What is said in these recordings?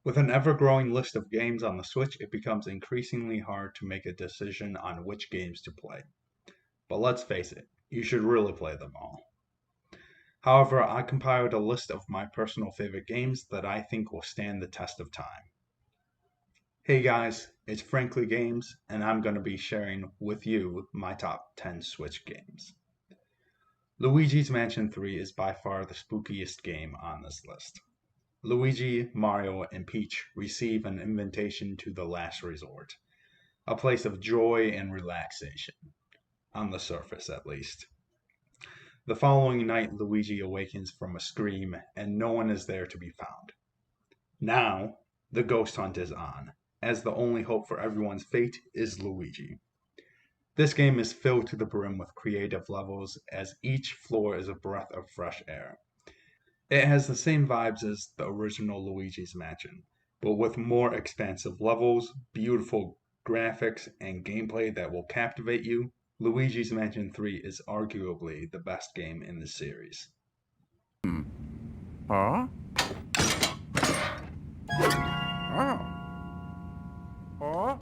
With an ever-growing list of games on the Switch, it becomes increasingly hard to make a decision on which games to play. But let's face it, you should really play them all. However, I compiled a list of my personal favorite games that I think will stand the test of time. Hey guys, it's Frankly Games, and I'm going to be sharing with you my top 10 Switch games. Luigi's Mansion 3 is by far the spookiest game on this list. Luigi, Mario, and Peach receive an invitation to the last resort, a place of joy and relaxation, on the surface at least. The following night, Luigi awakens from a scream, and no one is there to be found. Now, the ghost hunt is on, as the only hope for everyone's fate is Luigi. This game is filled to the brim with creative levels, as each floor is a breath of fresh air. It has the same vibes as the original Luigi's Mansion, but with more expansive levels, beautiful graphics, and gameplay that will captivate you. Luigi's Mansion 3 is arguably the best game in the series. Huh? Oh. Oh.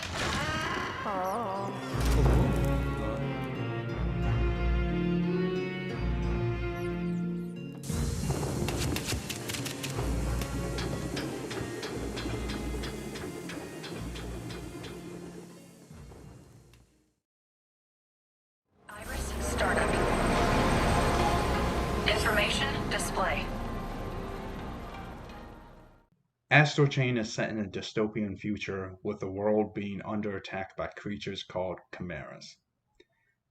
Oh. Iris startup. Information display. Astral Chain is set in a dystopian future with the world being under attack by creatures called chimeras.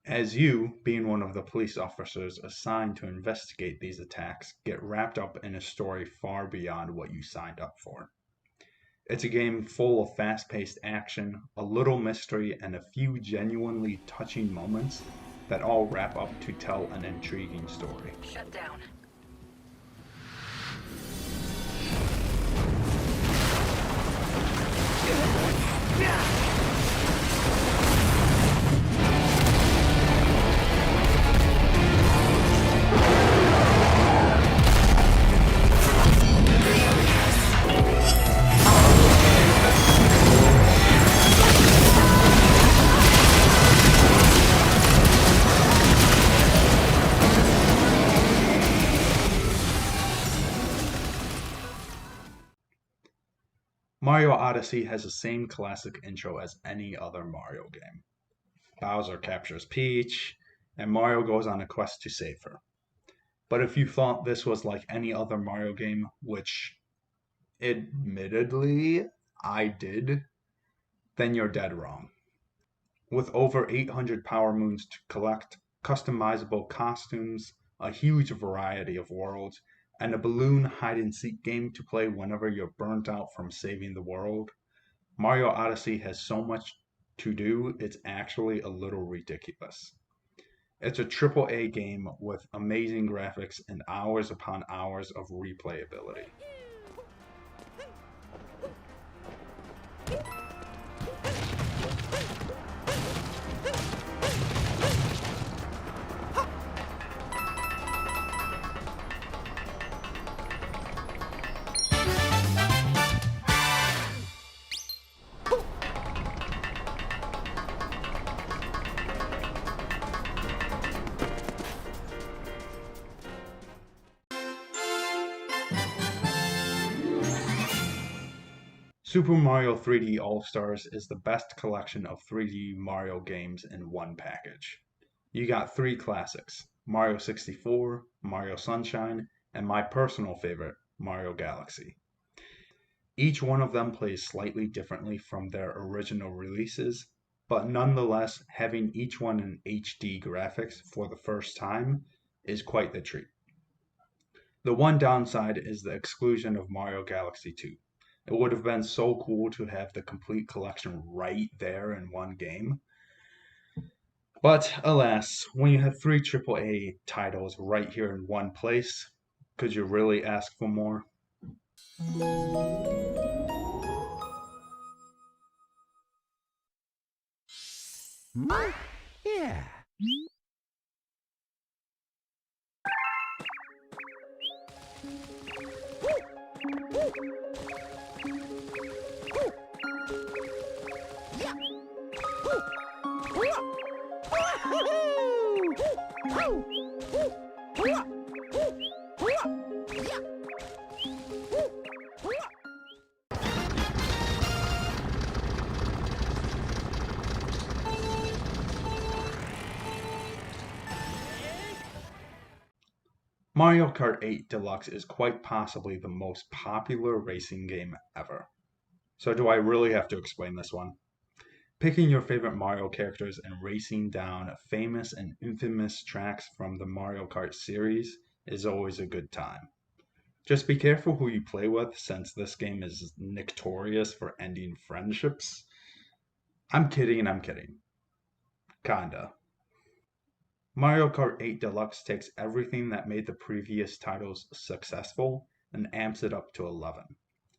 As you, being one of the police officers assigned to investigate these attacks, get wrapped up in a story far beyond what you signed up for. It's a game full of fast-paced action, a little mystery, and a few genuinely touching moments that all wrap up to tell an intriguing story. Shut down. Mario Odyssey has the same classic intro as any other Mario game. Bowser captures Peach, and Mario goes on a quest to save her. But if you thought this was like any other Mario game, which admittedly I did, then you're dead wrong. With over 800 Power Moons to collect, customizable costumes, a huge variety of worlds, and a balloon hide-and-seek game to play whenever you're burnt out from saving the world, Mario Odyssey has so much to do, it's actually a little ridiculous. It's a AAA game with amazing graphics and hours upon hours of replayability. Super Mario 3D All-Stars is the best collection of 3D Mario games in one package. You got three classics, Mario 64, Mario Sunshine, and my personal favorite, Mario Galaxy. Each one of them plays slightly differently from their original releases, but nonetheless, having each one in HD graphics for the first time is quite the treat. The one downside is the exclusion of Mario Galaxy 2. It would have been so cool to have the complete collection right there in one game. But alas, when you have three AAA titles right here in one place, could you really ask for more? Yeah. Mario Kart 8 Deluxe is quite possibly the most popular racing game ever. So do I really have to explain this one? Picking your favorite Mario characters and racing down famous and infamous tracks from the Mario Kart series is always a good time. Just be careful who you play with, since this game is notorious for ending friendships. I'm kidding, I'm kidding. Kinda. Mario Kart 8 Deluxe takes everything that made the previous titles successful and amps it up to 11,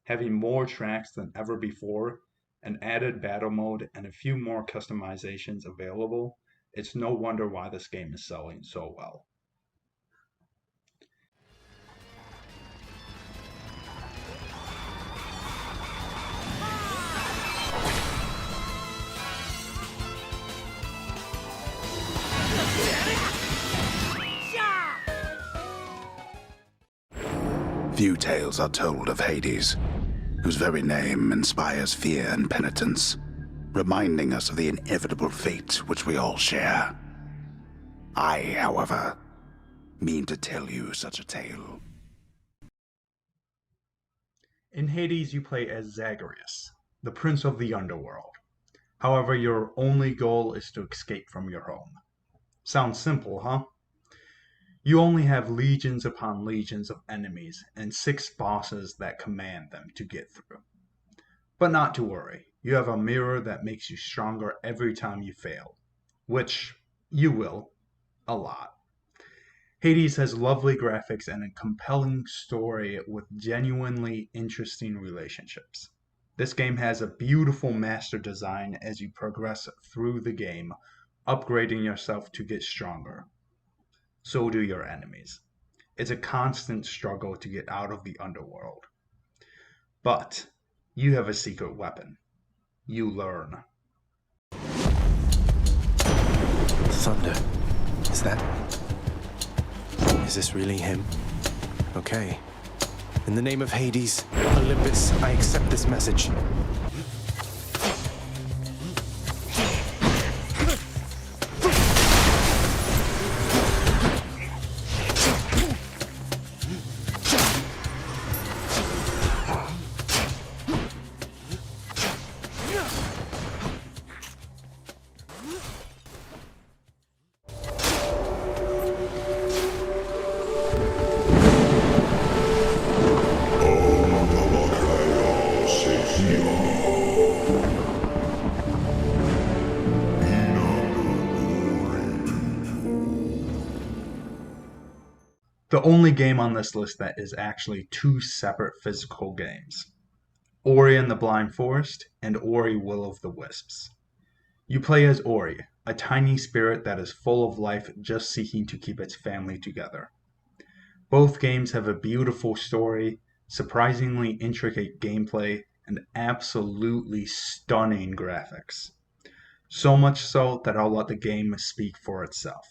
having more tracks than ever before, an added battle mode, and a few more customizations available. It's no wonder why this game is selling so well. Few tales are told of Hades, whose very name inspires fear and penitence, reminding us of the inevitable fate which we all share. I, however, mean to tell you such a tale. In Hades, you play as Zagreus, the prince of the underworld. However, your only goal is to escape from your home. Sounds simple, huh? You only have legions upon legions of enemies and 6 bosses that command them to get through. But not to worry, you have a mirror that makes you stronger every time you fail, which you will, a lot. Hades has lovely graphics and a compelling story with genuinely interesting relationships. This game has a beautiful master design as you progress through the game, upgrading yourself to get stronger. So do your enemies. It's a constant struggle to get out of the underworld. But you have a secret weapon. You learn. Thunder. Is this really him? Okay. In the name of Hades, Olympus, I accept this message. The only game on this list that is actually 2 separate physical games: Ori and the Blind Forest and Ori Will of the Wisps. You play as Ori, a tiny spirit that is full of life just seeking to keep its family together. Both games have a beautiful story, surprisingly intricate gameplay, and absolutely stunning graphics. So much so that I'll let the game speak for itself.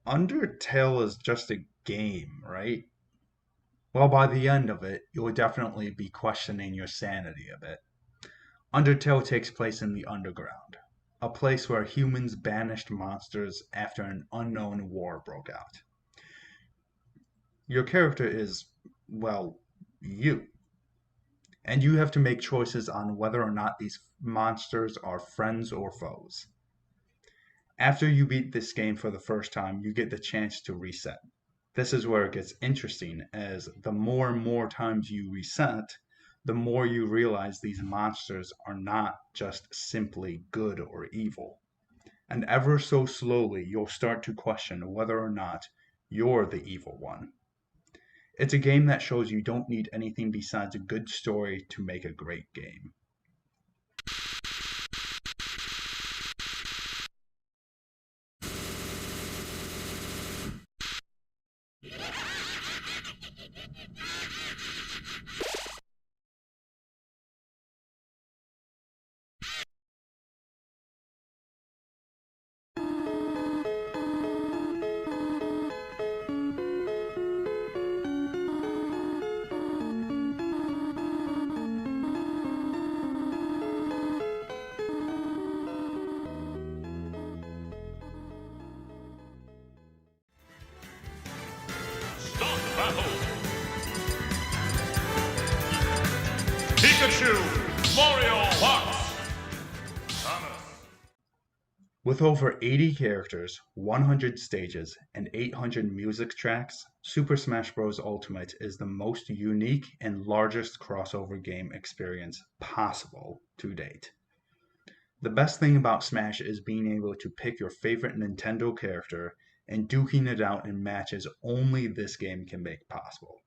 Undertale is just a game, right? Well, by the end of it, you'll definitely be questioning your sanity a bit. Undertale takes place in the underground, a place where humans banished monsters after an unknown war broke out. Your character is, well, you. And you have to make choices on whether or not these monsters are friends or foes. After you beat this game for the first time, you get the chance to reset. This is where it gets interesting, as the more and more times you reset, the more you realize these monsters are not just simply good or evil. And ever so slowly, you'll start to question whether or not you're the evil one. It's a game that shows you don't need anything besides a good story to make a great game. Start battle! Pikachu! Mario Fox! With over 80 characters, 100 stages, and 800 music tracks, Super Smash Bros. Ultimate is the most unique and largest crossover game experience possible to date. The best thing about Smash is being able to pick your favorite Nintendo character and duking it out in matches only this game can make possible.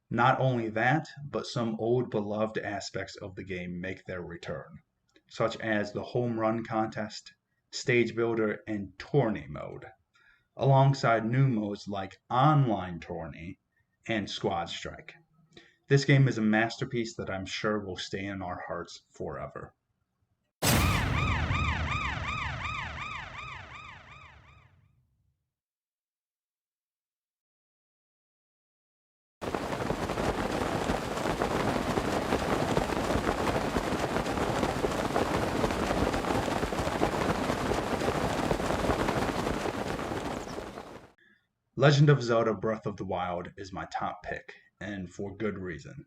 Not only that, but some old beloved aspects of the game make their return, such as the home run contest, stage builder, and tourney mode, alongside new modes like online tourney and squad strike. This game is a masterpiece that I'm sure will stay in our hearts forever. Legend of Zelda Breath of the Wild is my top pick, and for good reason.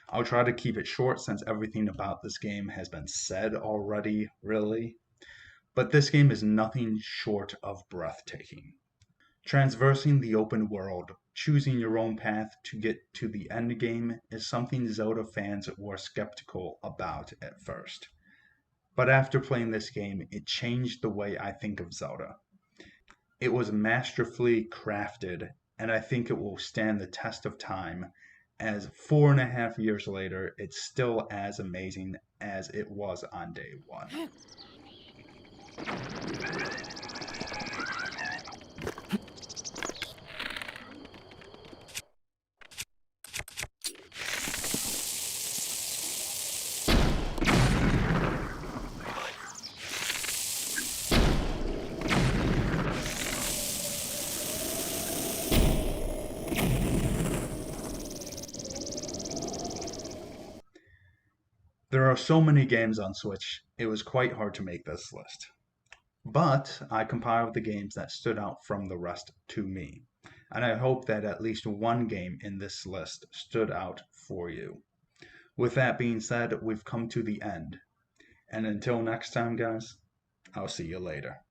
I'll try to keep it short since everything about this game has been said already, really. But this game is nothing short of breathtaking. Traversing the open world, choosing your own path to get to the end game is something Zelda fans were skeptical about at first. But after playing this game, it changed the way I think of Zelda. It was masterfully crafted, and I think it will stand the test of time, as 4.5 years later, it's still as amazing as it was on day one. There are so many games on Switch, it was quite hard to make this list. But I compiled the games that stood out from the rest to me, and I hope that at least one game in this list stood out for you. With that being said, we've come to the end. And until next time, guys, I'll see you later.